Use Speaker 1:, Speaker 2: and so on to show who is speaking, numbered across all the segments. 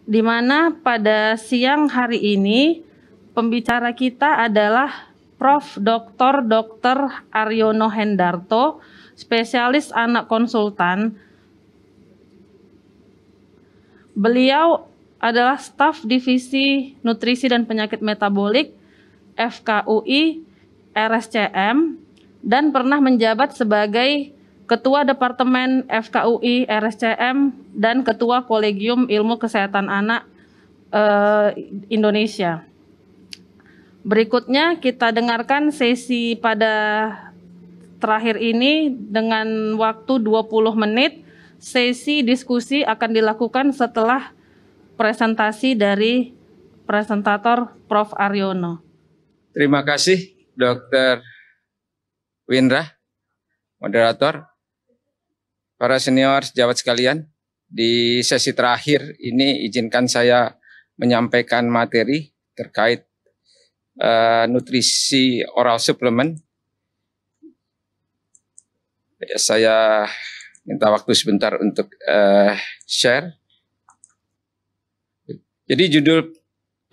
Speaker 1: di mana pada siang hari ini pembicara kita adalah Prof. Dr. Aryono Hendarto, spesialis anak konsultan. Beliau adalah staf divisi nutrisi dan penyakit metabolik FKUI RSCM dan pernah menjabat sebagai Ketua Departemen FKUI RSCM dan Ketua Kolegium Ilmu Kesehatan Anak Indonesia. Berikutnya kita dengarkan sesi pada terakhir ini dengan waktu 20 menit. Sesi diskusi akan dilakukan setelah presentasi dari presentator Prof. Aryono.
Speaker 2: Terima kasih Dr. Windra, moderator, para senior sejawat sekalian. Di sesi terakhir ini izinkan saya menyampaikan materi terkait nutrisi oral suplemen. Saya minta waktu sebentar untuk share. Jadi judul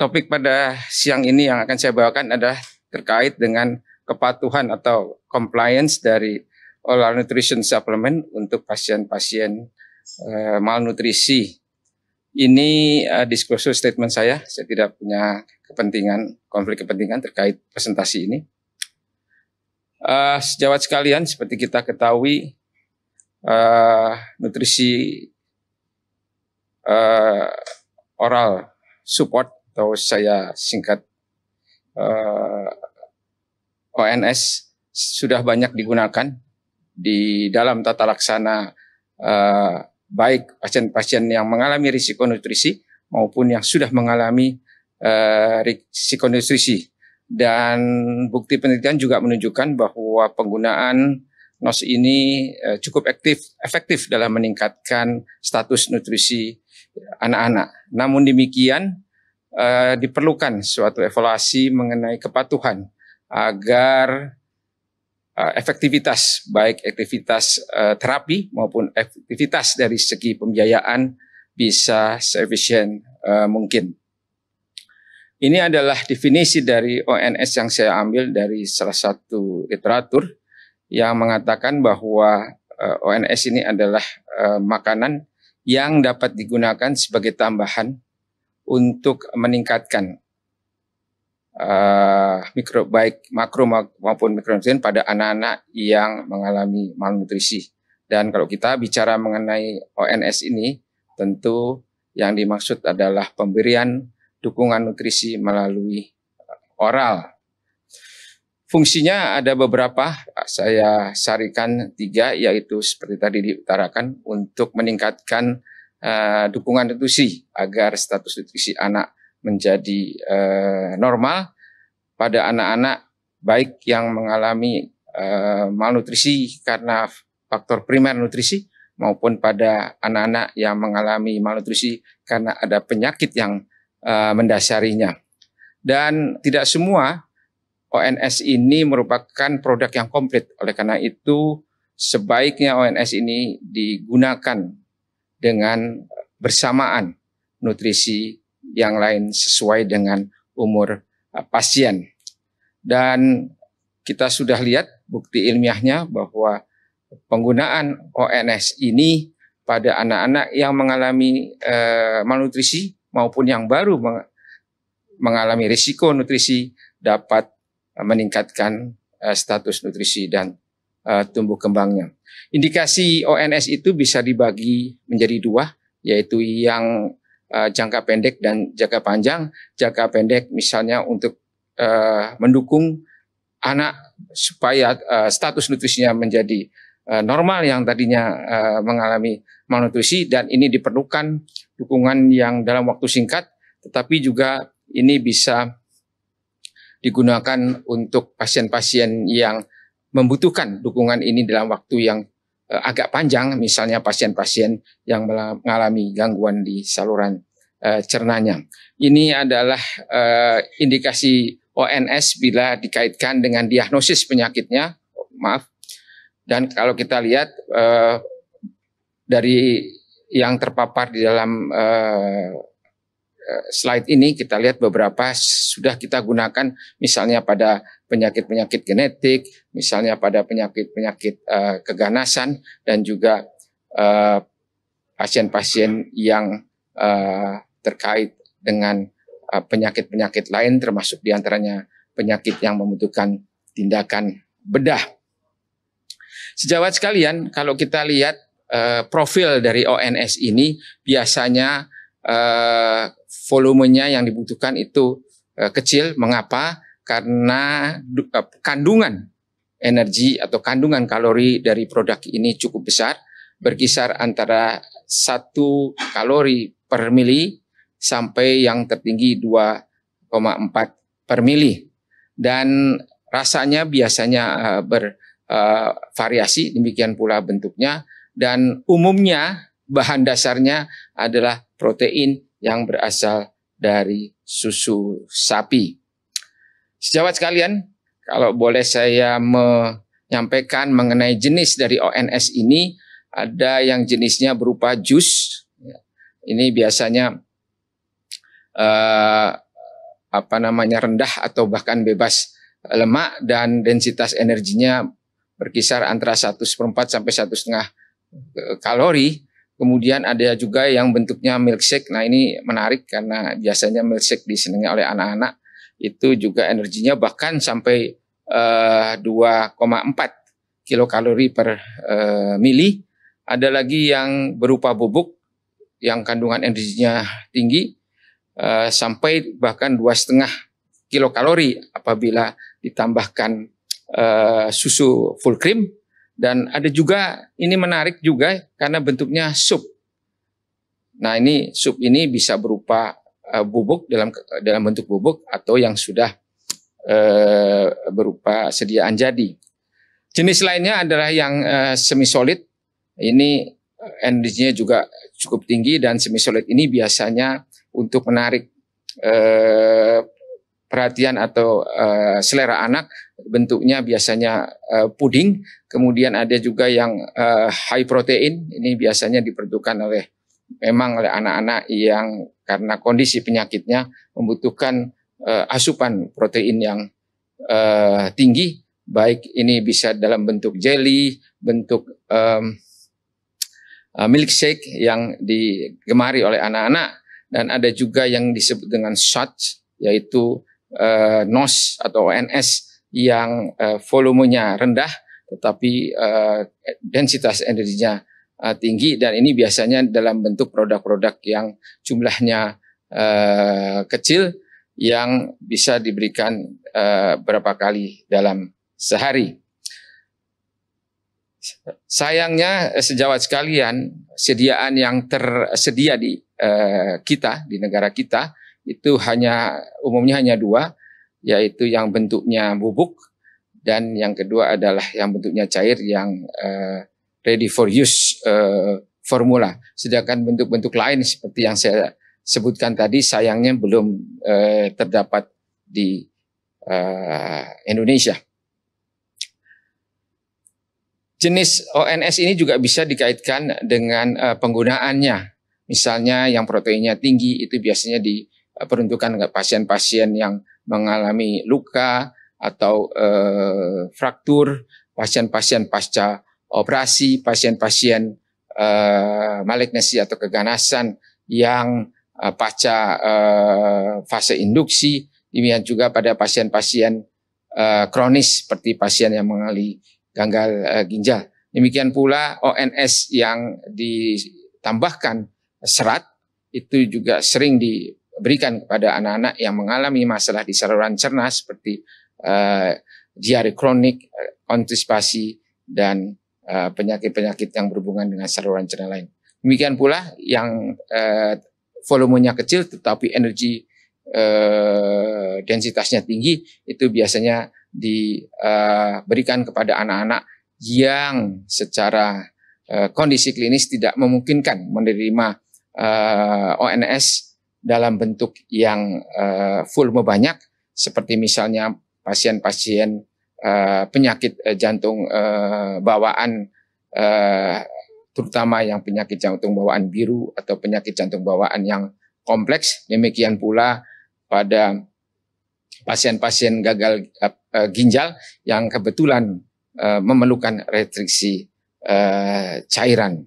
Speaker 2: topik pada siang ini yang akan saya bawakan adalah terkait dengan kepatuhan atau compliance dari oral nutrition supplement untuk pasien-pasien malnutrisi. Ini disclosure statement saya tidak punya konflik kepentingan terkait presentasi ini. Sejawat sekalian, seperti kita ketahui, nutrisi oral support atau saya singkat ONS sudah banyak digunakan di dalam tata laksana baik pasien-pasien yang mengalami risiko nutrisi maupun yang sudah mengalami risiko nutrisi. Dan bukti penelitian juga menunjukkan bahwa penggunaan NOS ini cukup efektif dalam meningkatkan status nutrisi anak-anak. Namun demikian diperlukan suatu evaluasi mengenai kepatuhan agar efektivitas baik aktivitas terapi maupun efektivitas dari segi pembiayaan bisa seefisien mungkin. Ini adalah definisi dari ONS yang saya ambil dari salah satu literatur yang mengatakan bahwa ONS ini adalah makanan yang dapat digunakan sebagai tambahan untuk meningkatkan baik makro maupun mikronutrien pada anak-anak yang mengalami malnutrisi. Dan kalau kita bicara mengenai ONS ini, tentu yang dimaksud adalah pemberian dukungan nutrisi melalui oral. Fungsinya ada beberapa, saya sarikan 3, yaitu seperti tadi diutarakan untuk meningkatkan dukungan nutrisi agar status nutrisi anak menjadi normal pada anak-anak baik yang mengalami malnutrisi karena faktor primer nutrisi maupun pada anak-anak yang mengalami malnutrisi karena ada penyakit yang mendasarinya. Dan tidak semua ONS ini merupakan produk yang komplit. Oleh karena itu sebaiknya ONS ini digunakan dengan bersamaan nutrisi yang lain sesuai dengan umur pasien. Dan kita sudah lihat bukti ilmiahnya bahwa penggunaan ONS ini pada anak-anak yang mengalami malnutrisi maupun yang baru mengalami risiko nutrisi dapat meningkatkan status nutrisi dan tumbuh kembangnya. Indikasi ONS itu bisa dibagi menjadi 2, yaitu yang jangka pendek dan jangka panjang. Jangka pendek misalnya untuk mendukung anak supaya status nutrisinya menjadi normal yang tadinya mengalami malnutrisi, dan ini diperlukan dukungan yang dalam waktu singkat, tetapi juga ini bisa digunakan untuk pasien-pasien yang membutuhkan dukungan ini dalam waktu yang agak panjang, misalnya pasien-pasien yang mengalami gangguan di saluran cernanya. Ini adalah indikasi ONS bila dikaitkan dengan diagnosis penyakitnya. Dan kalau kita lihat dari yang terpapar di dalam slide ini kita lihat beberapa sudah kita gunakan, misalnya pada penyakit-penyakit genetik, misalnya pada penyakit-penyakit keganasan, dan juga pasien-pasien yang terkait dengan penyakit-penyakit lain, termasuk diantaranya penyakit yang membutuhkan tindakan bedah. Sejawat sekalian, kalau kita lihat profil dari ONS ini, biasanya volumenya yang dibutuhkan itu kecil. Mengapa? Karena kandungan energi atau kandungan kalori dari produk ini cukup besar, berkisar antara 1 kalori per mili sampai yang tertinggi 2,4 per mili. Dan rasanya biasanya bervariasi, demikian pula bentuknya, dan umumnya bahan dasarnya adalah protein yang berasal dari susu sapi. Sejawat sekalian, kalau boleh saya menyampaikan mengenai jenis dari ONS ini, ada yang jenisnya berupa jus. Ini biasanya rendah atau bahkan bebas lemak, dan densitas energinya berkisar antara 1/4 sampai 1,5 kalori. Kemudian ada juga yang bentuknya milkshake. Nah, ini menarik karena biasanya milkshake disenangi oleh anak-anak. Itu juga energinya bahkan sampai 2,4 kilokalori per mili. Ada lagi yang berupa bubuk yang kandungan energinya tinggi, sampai bahkan 2,5 kilokalori apabila ditambahkan susu full cream. Dan ada juga, ini menarik juga karena bentuknya sup. Nah, ini sup ini bisa berupa bubuk, dalam bentuk bubuk, atau yang sudah berupa sediaan jadi. Jenis lainnya adalah yang semi solid. Ini energinya juga cukup tinggi, dan semi solid ini biasanya untuk menarik perhatian atau selera anak. Bentuknya biasanya puding. Kemudian ada juga yang high protein. Ini biasanya diperuntukkan oleh anak-anak yang karena kondisi penyakitnya membutuhkan asupan protein yang tinggi. Baik ini bisa dalam bentuk jelly, bentuk milkshake yang digemari oleh anak-anak, dan ada juga yang disebut dengan shots, yaitu NOS atau ONS yang volumenya rendah tetapi densitas energinya tinggi, dan ini biasanya dalam bentuk produk-produk yang jumlahnya kecil yang bisa diberikan berapa kali dalam sehari. Sayangnya sejawat sekalian, sediaan yang tersedia di negara kita itu umumnya hanya 2, yaitu yang bentuknya bubuk, dan yang kedua adalah yang bentuknya cair yang ready for use formula. Sedangkan bentuk-bentuk lain seperti yang saya sebutkan tadi sayangnya belum terdapat di Indonesia. Jenis ONS ini juga bisa dikaitkan dengan penggunaannya. Misalnya yang proteinnya tinggi itu biasanya diperuntukkan ke pasien-pasien yang mengalami luka atau fraktur, pasien-pasien pasca operasi, pasien-pasien malignasi atau keganasan yang pasca fase induksi, demikian juga pada pasien-pasien kronis seperti pasien yang mengalami gagal ginjal. Demikian pula ONS yang ditambahkan serat itu juga sering diberikan kepada anak-anak yang mengalami masalah di saluran cerna seperti diare kronik, konstipasi, dan penyakit-penyakit yang berhubungan dengan saluran cerna lain. Demikian pula yang volumenya kecil tetapi energi densitasnya tinggi itu biasanya diberikan kepada anak-anak yang secara kondisi klinis tidak memungkinkan menerima ONS dalam bentuk yang volume banyak, seperti misalnya pasien-pasien penyakit jantung bawaan, terutama yang penyakit jantung bawaan biru atau penyakit jantung bawaan yang kompleks. Demikian pula pada pasien-pasien gagal ginjal yang kebetulan memerlukan restriksi cairan.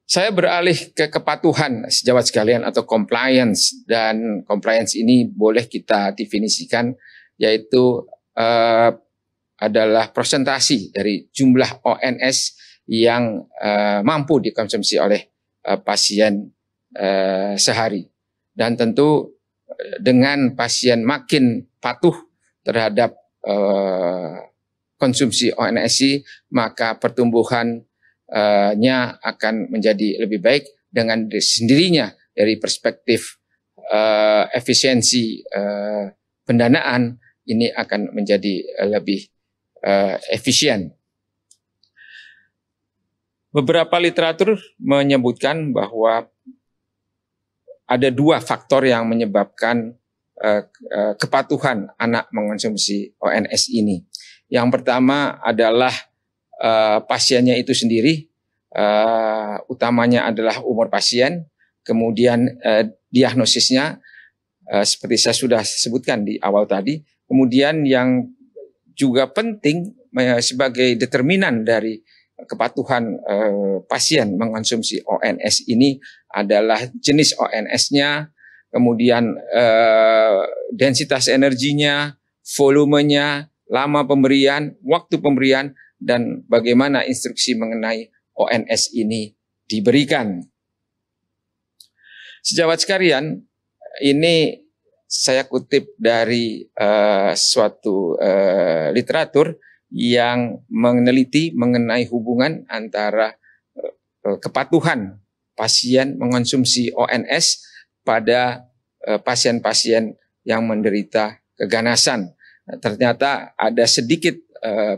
Speaker 2: Saya beralih ke kepatuhan sejawat sekalian atau compliance, dan compliance ini boleh kita definisikan yaitu adalah presentasi dari jumlah ONS yang mampu dikonsumsi oleh pasien sehari. Dan tentu dengan pasien makin patuh terhadap konsumsi ONS, maka pertumbuhannya akan menjadi lebih baik dengan sendirinya dari perspektif efisiensi pendanaan ini akan menjadi lebih efisien. Beberapa literatur menyebutkan bahwa ada 2 faktor yang menyebabkan kepatuhan anak mengonsumsi ONS ini. Yang pertama adalah pasiennya itu sendiri, utamanya adalah umur pasien, kemudian diagnosisnya seperti saya sudah sebutkan di awal tadi, kemudian yang juga penting sebagai determinan dari kepatuhan pasien mengonsumsi ONS ini adalah jenis ONS-nya, kemudian densitas energinya, volumenya, lama pemberian, waktu pemberian, dan bagaimana instruksi mengenai ONS ini diberikan. Sejawat sekalian, ini saya kutip dari suatu literatur yang meneliti mengenai hubungan antara kepatuhan pasien mengonsumsi ONS pada pasien-pasien yang menderita keganasan. Ternyata ada sedikit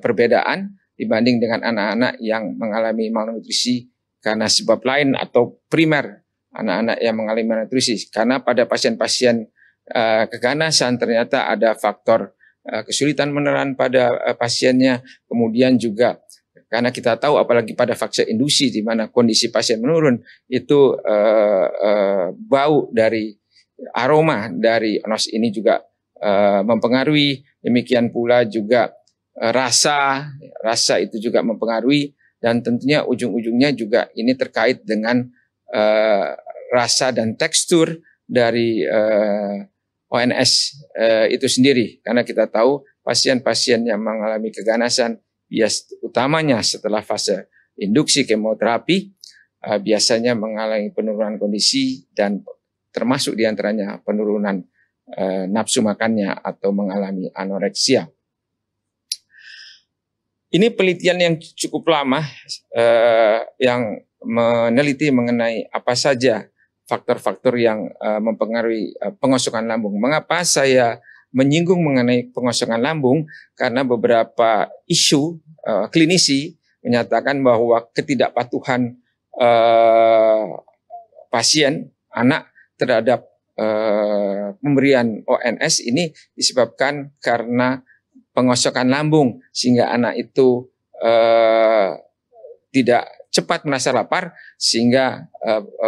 Speaker 2: perbedaan dibanding dengan anak-anak yang mengalami malnutrisi karena sebab lain atau primer anak-anak yang mengalami malnutrisi. Karena pada pasien-pasien keganasan ternyata ada faktor kesulitan menelan pada pasiennya, kemudian juga karena kita tahu apalagi pada fase induksi di mana kondisi pasien menurun, itu bau dari aroma dari ONS ini juga mempengaruhi. Demikian pula juga rasa itu juga mempengaruhi, dan tentunya ujung-ujungnya juga ini terkait dengan rasa dan tekstur dari ONS itu sendiri, karena kita tahu pasien-pasien yang mengalami keganasan utamanya setelah fase induksi kemoterapi biasanya mengalami penurunan kondisi dan termasuk diantaranya penurunan nafsu makannya atau mengalami anoreksia. Ini penelitian yang cukup lama yang meneliti mengenai apa saja faktor-faktor yang mempengaruhi pengosongan lambung. Mengapa saya menyinggung mengenai pengosongan lambung? Karena beberapa isu klinisi menyatakan bahwa ketidakpatuhan pasien anak terhadap pemberian ONS ini disebabkan karena pengosongan lambung, sehingga anak itu tidak cepat merasa lapar, sehingga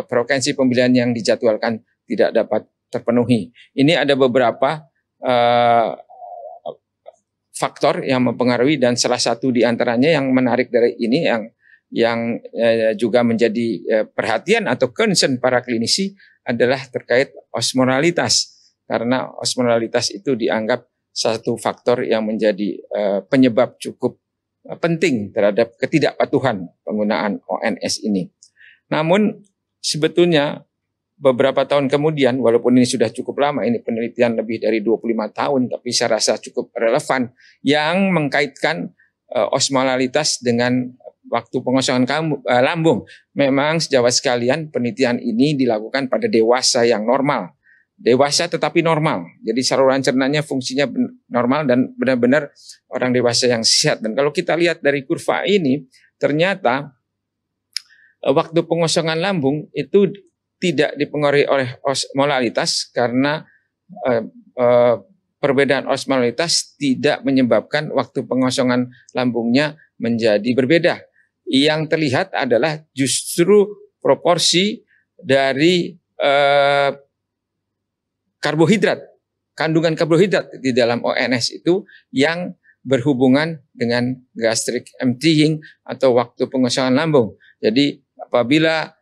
Speaker 2: frekuensi pembelian yang dijadwalkan tidak dapat terpenuhi. Ini ada beberapa faktor yang mempengaruhi, dan salah satu di antaranya yang menarik dari ini yang juga menjadi perhatian atau concern para klinisi adalah terkait osmolalitas, karena osmolalitas itu dianggap satu faktor yang menjadi penyebab cukup penting terhadap ketidakpatuhan penggunaan ONS ini. Namun sebetulnya beberapa tahun kemudian, walaupun ini sudah cukup lama, ini penelitian lebih dari 25 tahun, tapi saya rasa cukup relevan, yang mengkaitkan osmolalitas dengan waktu pengosongan lambung. Memang sejawat sekalian, penelitian ini dilakukan pada dewasa yang normal. Dewasa tetapi normal. Jadi saluran cernanya fungsinya normal dan benar-benar orang dewasa yang sehat. Dan kalau kita lihat dari kurva ini, ternyata waktu pengosongan lambung itu tidak dipengaruhi oleh osmolalitas, karena perbedaan osmolalitas tidak menyebabkan waktu pengosongan lambungnya menjadi berbeda. Yang terlihat adalah justru proporsi dari karbohidrat, kandungan karbohidrat di dalam ONS itu yang berhubungan dengan gastric emptying atau waktu pengosongan lambung. Jadi apabila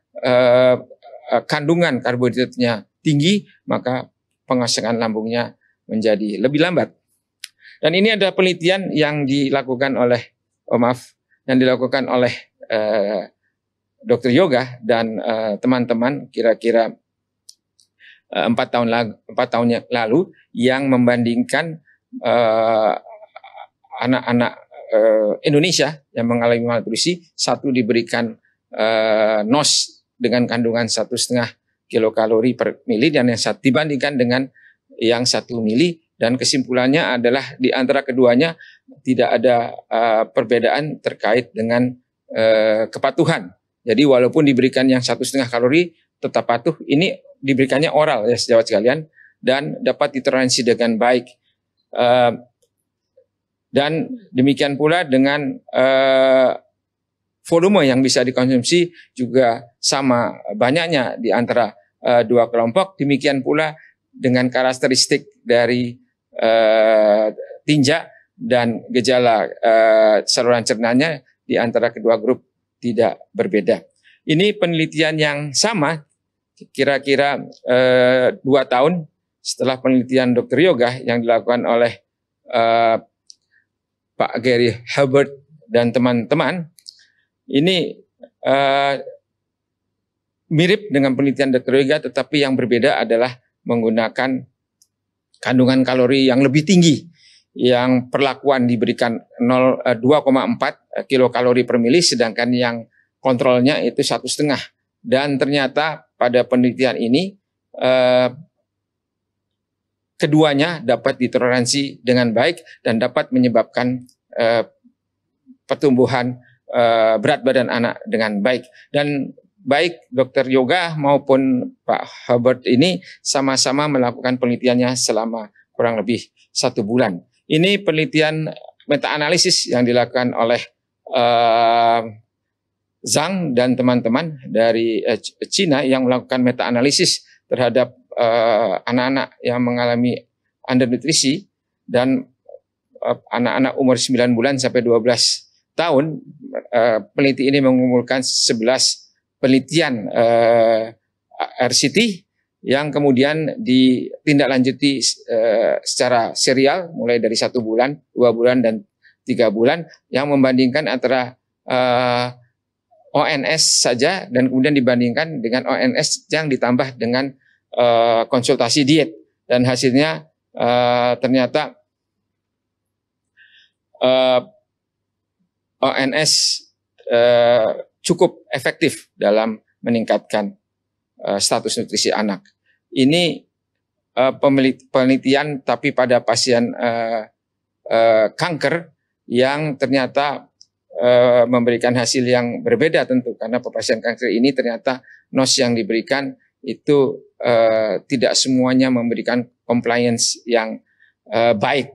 Speaker 2: kandungan karbohidratnya tinggi, maka pengosongan lambungnya menjadi lebih lambat. Dan ini ada penelitian yang dilakukan oleh Dr. Yoga dan teman-teman kira-kira 4 tahun yang lalu yang membandingkan anak-anak Indonesia yang mengalami malnutrisi, satu diberikan NOS dengan kandungan 1,5 kilokalori per mili dan yang satu dibandingkan dengan yang 1 mili, dan kesimpulannya adalah di antara keduanya tidak ada perbedaan terkait dengan kepatuhan. Jadi walaupun diberikan yang 1,5 kalori tetap patuh. Ini diberikannya oral ya sejawat sekalian dan dapat ditoleransi dengan baik. Dan demikian pula dengan volume yang bisa dikonsumsi juga sama banyaknya di antara dua kelompok. Demikian pula dengan karakteristik dari tinja dan gejala saluran cernanya di antara kedua grup tidak berbeda. Ini penelitian yang sama kira-kira 2 tahun setelah penelitian Dr. Yoga yang dilakukan oleh Pak Gary Hubbard dan teman-teman. Ini mirip dengan penelitian Dr. Yoga, tetapi yang berbeda adalah menggunakan kandungan kalori yang lebih tinggi. Yang perlakuan diberikan 2,4 kilokalori per mili, sedangkan yang kontrolnya itu 1,5. Dan ternyata pada penelitian ini keduanya dapat ditoleransi dengan baik dan dapat menyebabkan pertumbuhan berat badan anak dengan baik. Dan baik Dr. Yoga maupun Pak Hubbard ini sama-sama melakukan penelitiannya selama kurang lebih 1 bulan. Ini penelitian meta-analisis yang dilakukan oleh Zhang dan teman-teman dari Cina yang melakukan meta-analisis terhadap anak-anak yang mengalami undernutrisi dan anak-anak umur 9 bulan sampai 12 tahun. Peneliti ini mengumpulkan 11 penelitian RCT yang kemudian ditindaklanjuti secara serial mulai dari 1 bulan, 2 bulan, dan 3 bulan yang membandingkan antara ONS saja dan kemudian dibandingkan dengan ONS yang ditambah dengan konsultasi diet. Dan hasilnya ternyata ONS cukup efektif dalam meningkatkan status nutrisi anak. Ini penelitian tapi pada pasien kanker yang ternyata memberikan hasil yang berbeda tentu, karena pasien kanker ini ternyata NOS yang diberikan itu tidak semuanya memberikan compliance yang baik.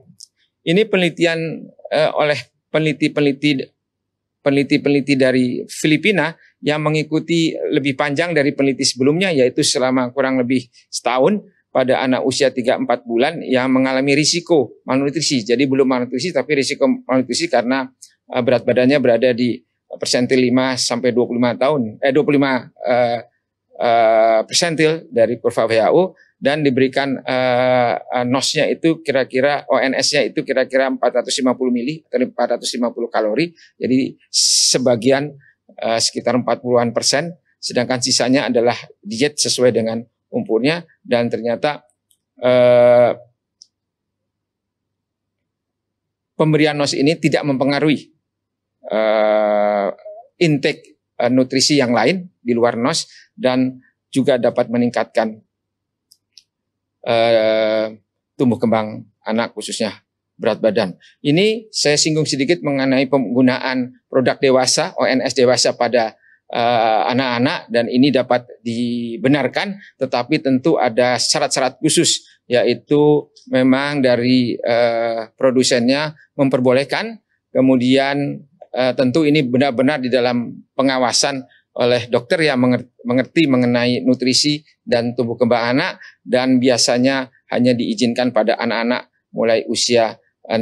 Speaker 2: Ini penelitian oleh peneliti dari Filipina yang mengikuti lebih panjang dari peneliti sebelumnya, yaitu selama kurang lebih setahun pada anak usia 3-4 bulan yang mengalami risiko malnutrisi. Jadi belum malnutrisi tapi risiko malnutrisi karena berat badannya berada di persentil 5 sampai 25 tahun, 25 persentil dari kurva WHO, dan diberikan NOS-nya itu kira-kira, ONS-nya itu kira-kira 450 mili atau 450 kalori. Jadi sebagian sekitar 40%, sedangkan sisanya adalah diet sesuai dengan umurnya. Dan ternyata pemberian NOS ini tidak mempengaruhi intake nutrisi yang lain di luar NOS, dan juga dapat meningkatkan tumbuh kembang anak khususnya berat badan. Ini saya singgung sedikit mengenai penggunaan produk dewasa, ONS dewasa pada anak-anak, dan ini dapat dibenarkan, tetapi tentu ada syarat-syarat khusus, yaitu memang dari produsennya memperbolehkan, kemudian tentu ini benar-benar di dalam pengawasan oleh dokter yang mengerti mengenai nutrisi dan tumbuh kembang anak, dan biasanya hanya diizinkan pada anak-anak mulai usia 6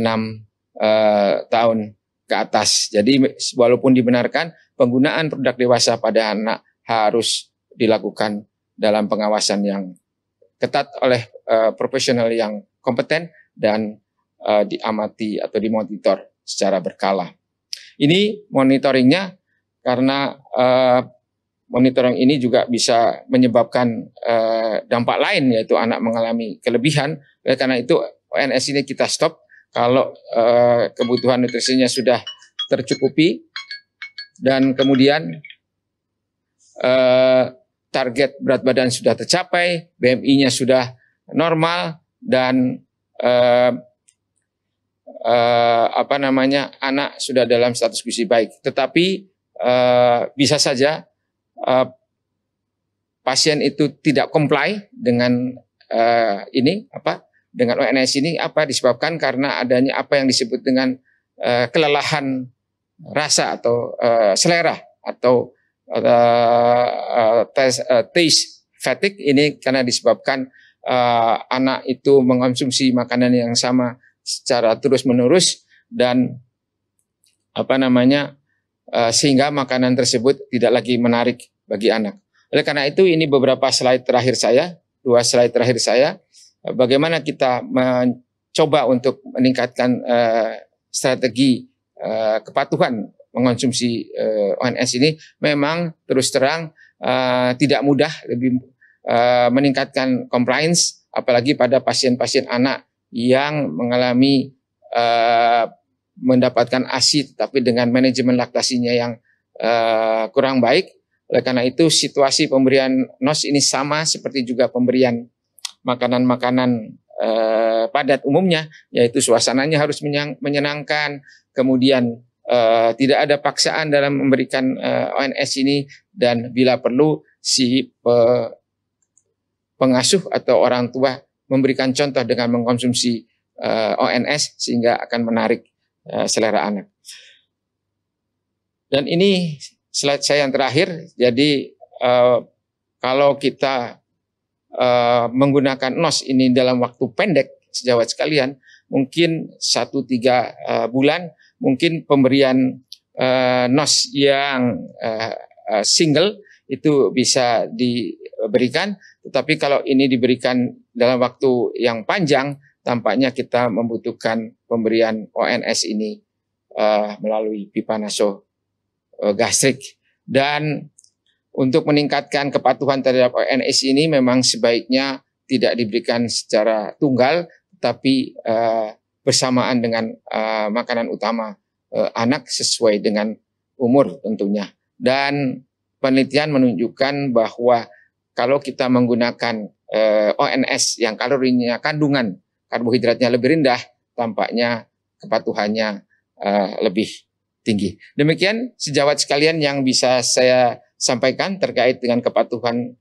Speaker 2: tahun ke atas. Jadi walaupun dibenarkan, penggunaan produk dewasa pada anak harus dilakukan dalam pengawasan yang ketat oleh profesional yang kompeten dan diamati atau dimonitor secara berkala. Ini monitoringnya, karena monitoring ini juga bisa menyebabkan dampak lain, yaitu anak mengalami kelebihan. Karena itu ONS ini kita stop kalau kebutuhan nutrisinya sudah tercukupi dan kemudian target berat badan sudah tercapai, BMI-nya sudah normal, dan anak sudah dalam status gizi baik. Tetapi bisa saja pasien itu tidak comply dengan dengan ONS ini, disebabkan karena adanya apa yang disebut dengan kelelahan rasa atau selera atau taste fatigue. Ini karena disebabkan anak itu mengonsumsi makanan yang sama secara terus-menerus dan sehingga makanan tersebut tidak lagi menarik bagi anak. Oleh karena itu, ini beberapa slide terakhir saya, 2 slide terakhir saya, bagaimana kita mencoba untuk meningkatkan strategi kepatuhan mengonsumsi ONS ini. Memang terus terang tidak mudah, lebih meningkatkan compliance, apalagi pada pasien-pasien anak yang mengalami mendapatkan ASI tapi dengan manajemen laktasinya yang kurang baik. Oleh karena itu, situasi pemberian NOS ini sama seperti juga pemberian makanan-makanan padat umumnya, yaitu suasananya harus menyenangkan, kemudian tidak ada paksaan dalam memberikan ONS ini, dan bila perlu si pengasuh atau orang tua memberikan contoh dengan mengkonsumsi ONS sehingga akan menarik selera anak. Dan ini slide saya yang terakhir. Jadi kalau kita menggunakan NOS ini dalam waktu pendek, sejawat sekalian, mungkin 1-3 bulan, mungkin pemberian NOS yang single itu bisa diberikan. Tetapi kalau ini diberikan dalam waktu yang panjang, tampaknya kita membutuhkan pemberian ONS ini melalui pipa nasogastrik. Dan untuk meningkatkan kepatuhan terhadap ONS ini memang sebaiknya tidak diberikan secara tunggal, tapi bersamaan dengan makanan utama anak sesuai dengan umur tentunya. Dan penelitian menunjukkan bahwa kalau kita menggunakan ONS yang kalorinya, kandungan karbohidratnya lebih rendah, tampaknya kepatuhannya lebih tinggi. Demikian sejawat sekalian yang bisa saya sampaikan terkait dengan kepatuhan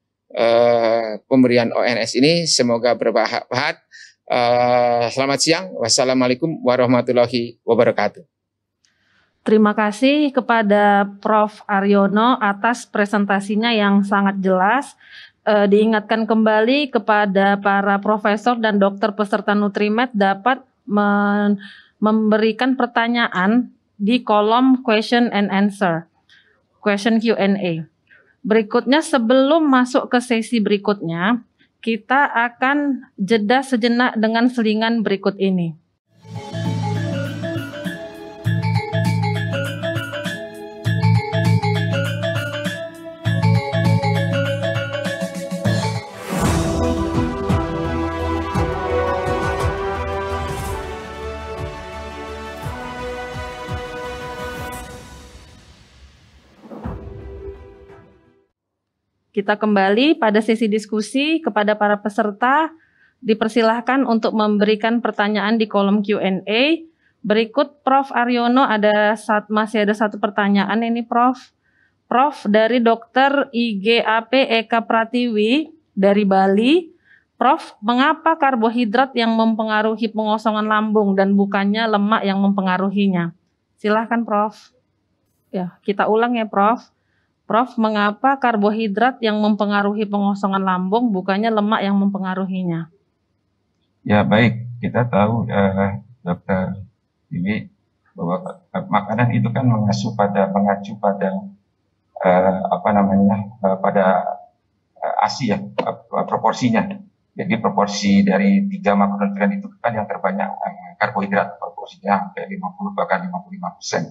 Speaker 2: pemberian ONS ini. Semoga bermanfaat. Selamat siang. Wassalamualaikum warahmatullahi wabarakatuh.
Speaker 1: Terima kasih kepada Prof. Aryono atas presentasinya yang sangat jelas. Diingatkan kembali kepada para profesor dan dokter peserta Nutrimed dapat memberikan pertanyaan di kolom question and answer, question Q&A. Berikutnya, sebelum masuk ke sesi berikutnya, kita akan jeda sejenak dengan selingan berikut ini. Kita kembali pada sesi diskusi. Kepada para peserta, dipersilahkan untuk memberikan pertanyaan di kolom Q&A. Berikut Prof. Aryono masih ada satu pertanyaan ini, Prof. Prof, dari Dokter IGAP Eka Pratiwi dari Bali. Prof, mengapa karbohidrat yang mempengaruhi pengosongan lambung dan bukannya lemak yang mempengaruhinya? Silahkan, Prof. Ya, kita ulang ya, Prof. Prof, mengapa karbohidrat yang mempengaruhi pengosongan lambung bukannya lemak yang mempengaruhinya?
Speaker 3: Ya baik, kita tahu Dokter Bibi bahwa makanan itu kan mengacu pada pada ASI ya, proporsinya. Jadi proporsi dari 3 makronutrien itu kan yang terbanyak karbohidrat, proporsinya hampir 50 bahkan 55%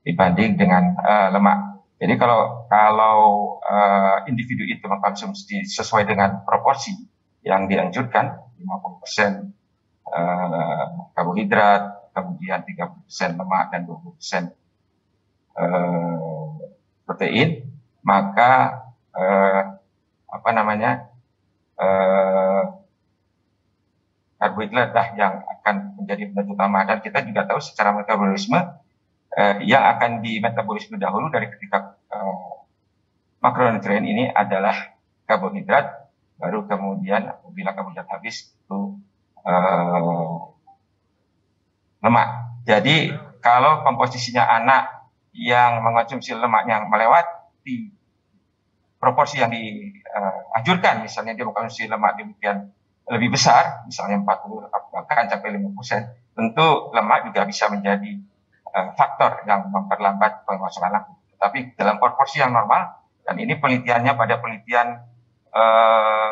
Speaker 3: dibanding dengan lemak. Jadi kalau individu itu mengkonsumsi sesuai dengan proporsi yang dianjurkan, 50% karbohidrat, kemudian 30% lemak dan 20% protein, maka karbohidrat yang akan menjadi penentu utama. Dan kita juga tahu secara metabolisme yang akan di metabolisme dahulu dari ketika makronutrien ini adalah karbohidrat, baru kemudian apabila karbohidrat habis itu lemak. Jadi kalau komposisinya anak yang mengonsumsi lemak yang melewati proporsi yang dianjurkan, misalnya dia mengkonsumsi lemak demikian lebih besar, misalnya 40 bahkan sampai 50%, tentu lemak juga bisa menjadi faktor yang memperlambat pengosongan lambung. Tapi dalam proporsi yang normal, dan ini penelitiannya pada penelitian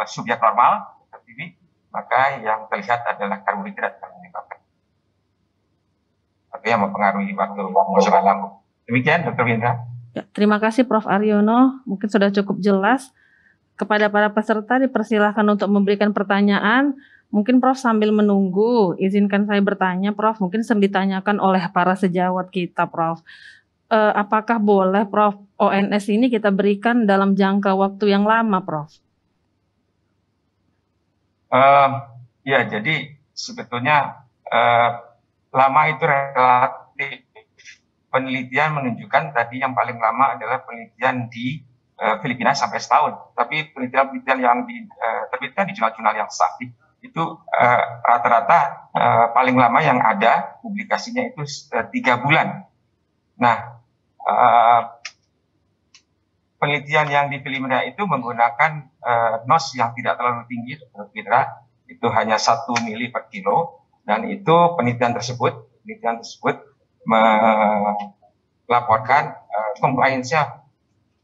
Speaker 3: subjek normal seperti ini, maka yang terlihat adalah karbohidrat yang menyebabkan atau yang mempengaruhi waktu pengosongan lambung. Demikian, Dr. Windra.
Speaker 1: Ya, terima kasih Prof. Aryono, mungkin sudah cukup jelas. Kepada para peserta dipersilahkan untuk memberikan pertanyaan. Mungkin Prof sambil menunggu, izinkan saya bertanya Prof, mungkin sering ditanyakan oleh para sejawat kita Prof. Apakah boleh Prof ONS ini kita berikan dalam jangka waktu yang lama Prof?
Speaker 3: Ya, jadi sebetulnya lama itu relatif. Penelitian menunjukkan tadi yang paling lama adalah penelitian di Filipina sampai setahun. Tapi penelitian-penelitian yang diterbitkan di jurnal-jurnal yang sah itu rata-rata paling lama yang ada publikasinya itu 3 bulan. Nah, penelitian yang di Filipina itu menggunakan NOS yang tidak terlalu tinggi, kira itu hanya 1 mili per kilo, dan itu penelitian tersebut melaporkan compliance-nya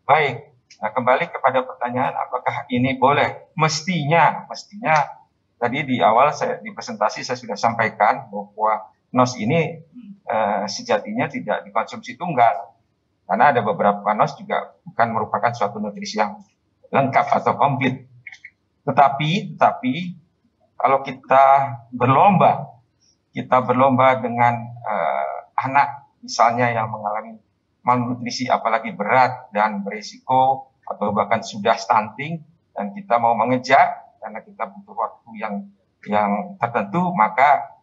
Speaker 3: baik. Nah, kembali kepada pertanyaan apakah ini boleh? Mestinya tadi di awal di presentasi saya sudah sampaikan bahwa NOS ini sejatinya tidak dikonsumsi tunggal, karena ada beberapa NOS juga bukan merupakan suatu nutrisi yang lengkap atau komplit. Tetapi kalau kita berlomba dengan anak misalnya yang mengalami malnutrisi apalagi berat dan berisiko atau bahkan sudah stunting, dan kita mau mengejar karena kita butuh waktu yang tertentu, maka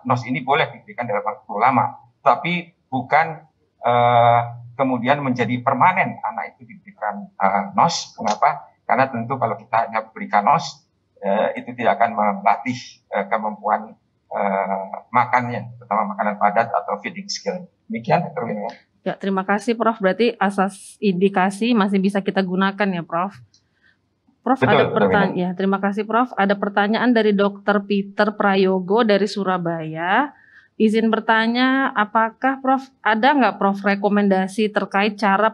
Speaker 3: NOS ini boleh diberikan dalam waktu lama, tapi bukan kemudian menjadi permanen anak itu diberikan NOS. Mengapa? Karena tentu kalau kita hanya berikan NOS itu tidak akan melatih kemampuan makannya, terutama makanan padat atau feeding skill. Demikian, Dr. Wino.
Speaker 1: Ya, terima kasih Prof. Berarti asas indikasi masih bisa kita gunakan ya Prof. Prof, betul, ada pertanyaan. Ya, terima kasih Prof. Ada pertanyaan dari Dr. Peter Prayogo dari Surabaya. Izin bertanya, apakah Prof ada nggak Prof rekomendasi terkait cara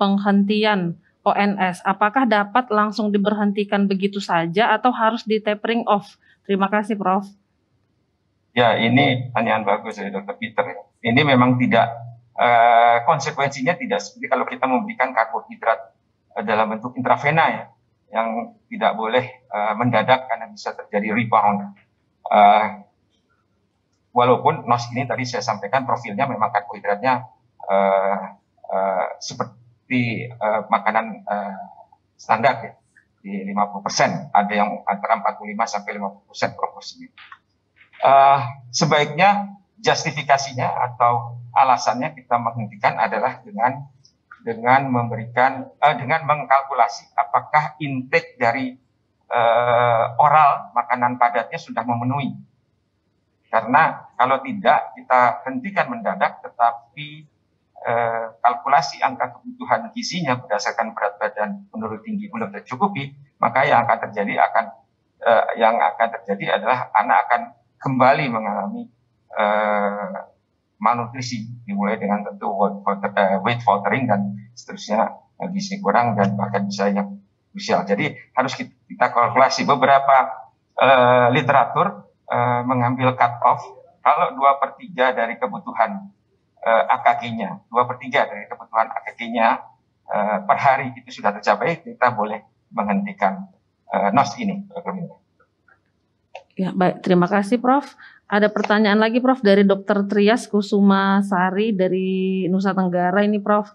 Speaker 1: penghentian ONS? Apakah dapat langsung diberhentikan begitu saja atau harus di tapering off? Terima kasih Prof.
Speaker 3: Ya, ini pertanyaan bagus dari Dr. Peter. Ini memang tidak konsekuensinya tidak seperti kalau kita memberikan karbohidrat dalam bentuk intravena ya, yang tidak boleh mendadak karena bisa terjadi rebound. Walaupun NOS ini tadi saya sampaikan profilnya memang karbohidratnya seperti makanan standar ya, di 50%, ada yang antara 45 sampai 50% proporsinya. Sebaiknya justifikasinya atau alasannya kita menghentikan adalah dengan mengkalkulasi apakah intake dari oral makanan padatnya sudah memenuhi. Karena kalau tidak kita hentikan mendadak, tetapi kalkulasi angka kebutuhan gizinya berdasarkan berat badan menurut tinggi belum tercukupi, maka yang akan terjadi adalah anak akan kembali mengalami malnutrisi, dimulai dengan tentu weight faltering dan seterusnya, gizi kurang dan bahkan bisa yang krusial. Jadi harus kita kalkulasi. Beberapa literatur mengambil cut off kalau 2/3 dari kebutuhan AKG-nya, 2/3 dari kebutuhan AKG-nya per hari itu sudah tercapai, kita boleh menghentikan NOS ini.
Speaker 1: Ya, baik. Terima kasih, Prof. Ada pertanyaan lagi, Prof, dari Dr. Trias Kusuma Sari dari Nusa Tenggara ini, Prof.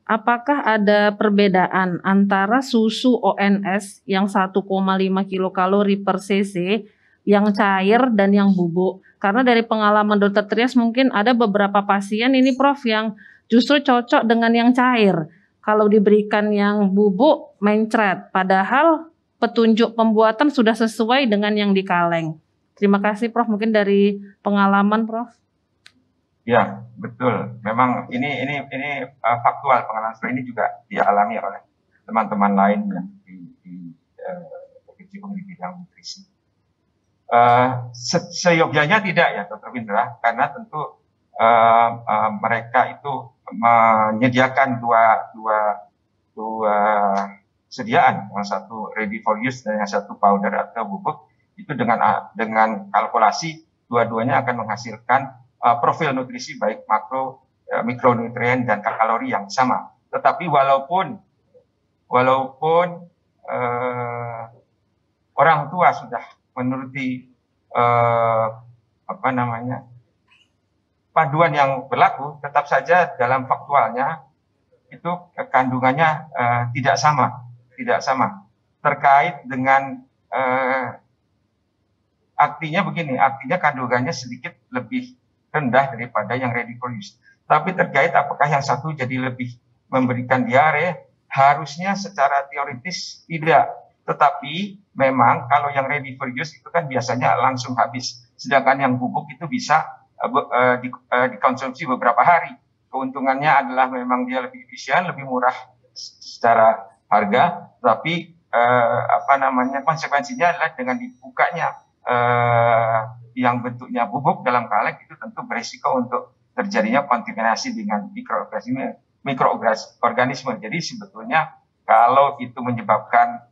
Speaker 1: Apakah ada perbedaan antara susu ONS yang 1,5 kilokalori per cc yang cair dan yang bubuk? Karena dari pengalaman Dr. Trias mungkin ada beberapa pasien ini, Prof, yang justru cocok dengan yang cair. Kalau diberikan yang bubuk mencret, padahal petunjuk pembuatan sudah sesuai dengan yang di kaleng. Terima kasih, Prof. Mungkin dari pengalaman, Prof.
Speaker 3: Ya, betul. Memang ini faktual, pengalaman seperti ini juga dialami oleh teman-teman lain yang berkecimpung di bidang nutrisi. Seyogyanya tidak ya, Dr. Windra, karena tentu mereka itu menyediakan dua sediaan, yang satu ready for use dan yang satu powder atau bubuk, itu dengan kalkulasi dua-duanya akan menghasilkan profil nutrisi baik makro, mikronutrien dan kalori yang sama. Tetapi walaupun orang tua sudah menuruti panduan yang berlaku, tetap saja dalam faktualnya itu kandungannya tidak sama terkait dengan artinya kandungannya sedikit lebih rendah daripada yang ready for use. Tapi terkait apakah yang satu jadi lebih memberikan diare, harusnya secara teoritis tidak. Tetapi memang kalau yang ready for use itu kan biasanya langsung habis. Sedangkan yang bubuk itu bisa dikonsumsi beberapa hari. Keuntungannya adalah memang dia lebih efisien, lebih murah secara harga, tapi konsekuensinya adalah dengan dibukanya yang bentuknya bubuk dalam kaleng itu tentu berisiko untuk terjadinya kontaminasi dengan mikroorganisme. Jadi sebetulnya kalau itu menyebabkan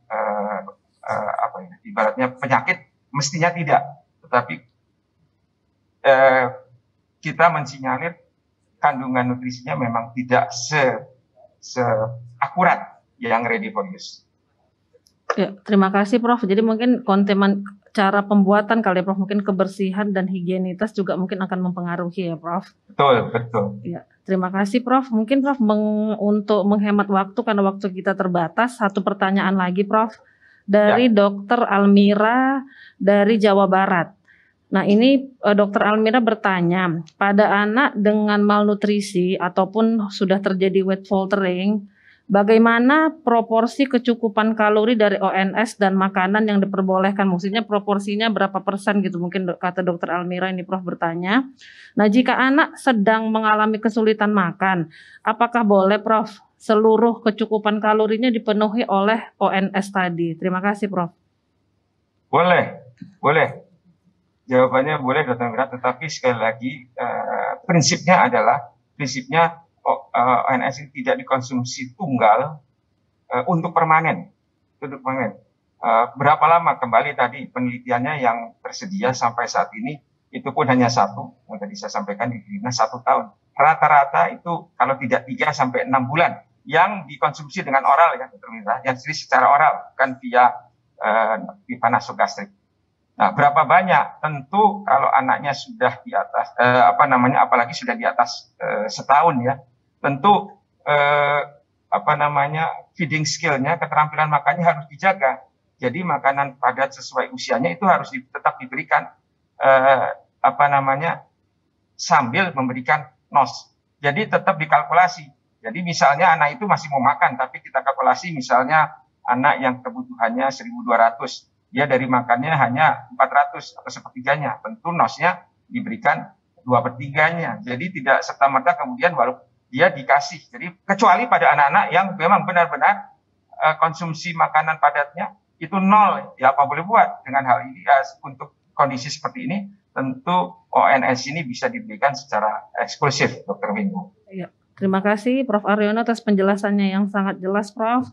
Speaker 3: ibaratnya penyakit, mestinya tidak. Tetapi kita mensinyalir kandungan nutrisinya memang tidak seakurat yang ready for use.
Speaker 1: Ya, terima kasih, Prof. Jadi mungkin cara pembuatan kali ya, Prof. Mungkin kebersihan dan higienitas juga mungkin akan mempengaruhi ya, Prof.
Speaker 3: Betul.
Speaker 1: Ya, terima kasih, Prof. Mungkin Prof untuk menghemat waktu karena waktu kita terbatas, satu pertanyaan lagi, Prof. Dari Dr. Almira dari Jawa Barat. Nah, ini Dr. Almira bertanya, pada anak dengan malnutrisi ataupun sudah terjadi weight faltering, bagaimana proporsi kecukupan kalori dari ONS dan makanan yang diperbolehkan? Maksudnya proporsinya berapa persen gitu, mungkin kata Dr. Almira ini, Prof, bertanya. Nah, jika anak sedang mengalami kesulitan makan, apakah boleh, Prof, seluruh kecukupan kalorinya dipenuhi oleh ONS tadi? Terima kasih, Prof.
Speaker 3: Boleh. Jawabannya boleh, Dr. Almira, tetapi sekali lagi prinsipnya ONS tidak dikonsumsi tunggal untuk permanen. Berapa lama kembali tadi penelitiannya yang tersedia sampai saat ini itu pun hanya satu, yang tadi saya sampaikan di Dinas 1 tahun. Rata-rata itu kalau tidak 3 sampai 6 bulan yang dikonsumsi dengan oral ya, yang secara oral, bukan via pipa nasogastrik. Nah, berapa banyak? Tentu kalau anaknya sudah di atas apalagi sudah di atas setahun ya, tentu feeding skill-nya, keterampilan makannya harus dijaga. Jadi makanan padat sesuai usianya itu harus tetap diberikan sambil memberikan NOS. Jadi tetap dikalkulasi. Jadi misalnya anak itu masih mau makan, tapi kita kalkulasi misalnya anak yang kebutuhannya 1.200, dia dari makannya hanya 400 atau sepertiganya. Tentu NOS-nya diberikan 2/3-nya. Jadi tidak serta-merta kemudian dia dikasih. Jadi kecuali pada anak-anak yang memang benar-benar konsumsi makanan padatnya itu nol, ya apa boleh buat dengan hal ini. Untuk kondisi seperti ini tentu ONS ini bisa diberikan secara eksklusif, Dr. Windu.
Speaker 1: Ya, terima kasih Prof. Aryono atas penjelasannya yang sangat jelas, Prof.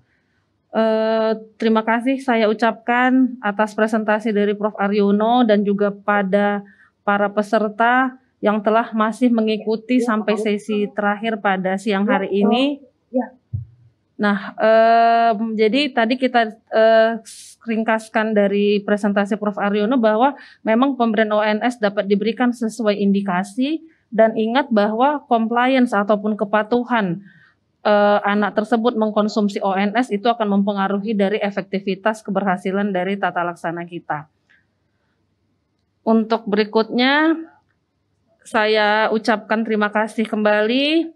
Speaker 1: Terima kasih saya ucapkan atas presentasi dari Prof. Aryono dan juga pada para peserta yang telah masih mengikuti sampai sesi terakhir pada siang hari ini. Nah, jadi tadi kita ringkaskan dari presentasi Prof. Aryono bahwa memang pemberian ONS dapat diberikan sesuai indikasi, dan ingat bahwa compliance ataupun kepatuhan anak tersebut mengkonsumsi ONS itu akan mempengaruhi dari efektivitas keberhasilan dari tata laksana kita. Untuk berikutnya, saya ucapkan terima kasih kembali.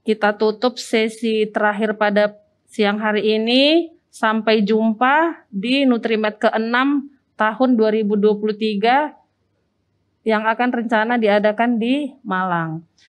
Speaker 1: Kita tutup sesi terakhir pada siang hari ini. Sampai jumpa di Nutrimed ke-6 tahun 2023 yang akan rencana diadakan di Malang.